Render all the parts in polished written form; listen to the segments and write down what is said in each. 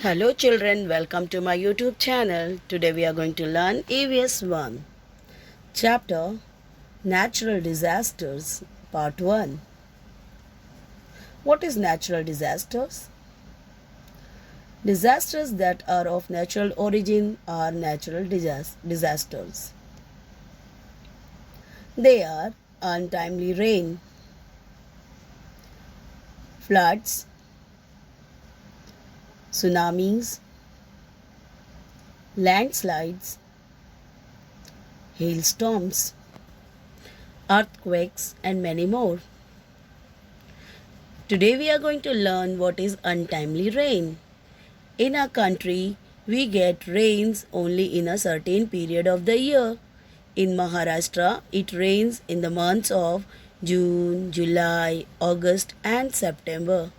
Hello children, welcome to my YouTube channel. Today we are going to learn EVS 1. Chapter Natural Disasters Part 1. What is natural disasters? Disasters that are of natural origin are natural disasters. They are untimely rain, floods, tsunamis, landslides, hailstorms, earthquakes, and many more. Today we are going to learn what is untimely rain. In our country, we get rains only in a certain period of the year. In Maharashtra, it rains in the months of June, July, August, and September.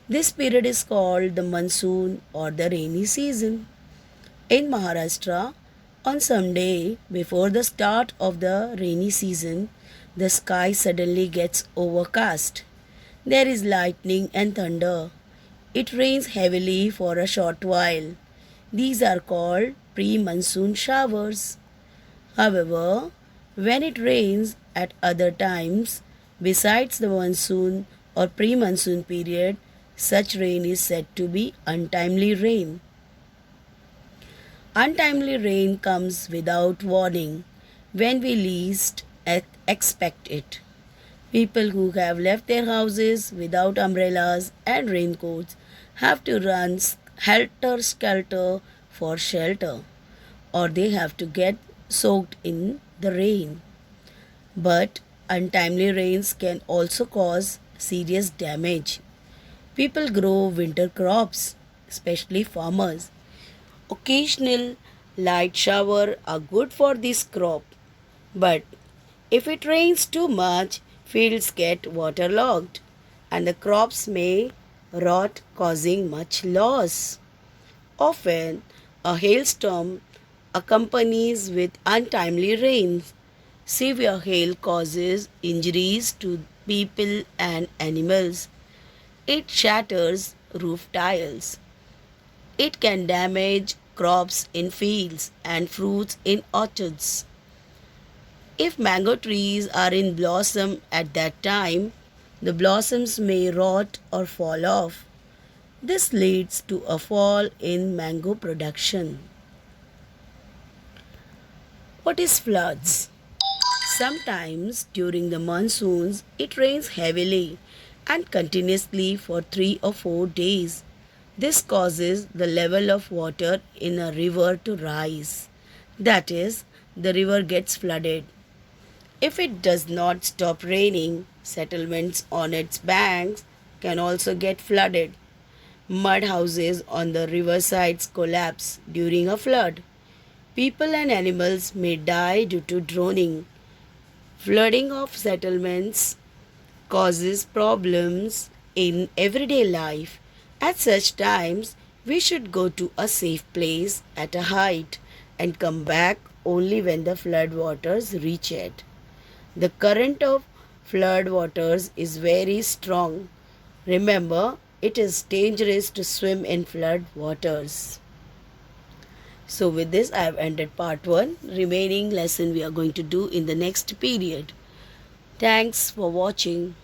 This period is called the monsoon or the rainy season. In Maharashtra, on some day before the start of the rainy season, the sky suddenly gets overcast. There is lightning and thunder. It rains heavily for a short while. These are called pre-monsoon showers. However, when it rains at other times, besides the monsoon or pre-monsoon period, such rain is said to be untimely rain. Untimely rain comes without warning when we least expect it. People who have left their houses without umbrellas and raincoats have to run helter skelter for shelter, or they have to get soaked in the rain. But untimely rains can also cause serious damage. People grow winter crops, especially farmers. Occasional light shower are good for this crop, but if it rains too much, fields get waterlogged and the crops may rot, causing much loss. Often, a hailstorm accompanies with untimely rains. Severe hail causes injuries to people and animals. It shatters roof tiles. It can damage crops in fields and fruits in orchards. If mango trees are in blossom at that time, the blossoms may rot or fall off. This leads to a fall in mango production. What is floods? Sometimes during the monsoons, it rains heavily and continuously for 3 or 4 days. This causes the level of water in a river to rise. That is, the river gets flooded. If it does not stop raining, settlements on its banks can also get flooded. Mud houses on the riversides collapse during a flood. People and animals may die due to drowning. Flooding of settlements causes problems in everyday life. At such times, we should go to a safe place at a height and come back only when the flood waters reach it. The current of flood waters is very strong. Remember, it is dangerous to swim in flood waters. So with this I have ended part 1. Remaining lesson we are going to do in the next period. Thanks for watching.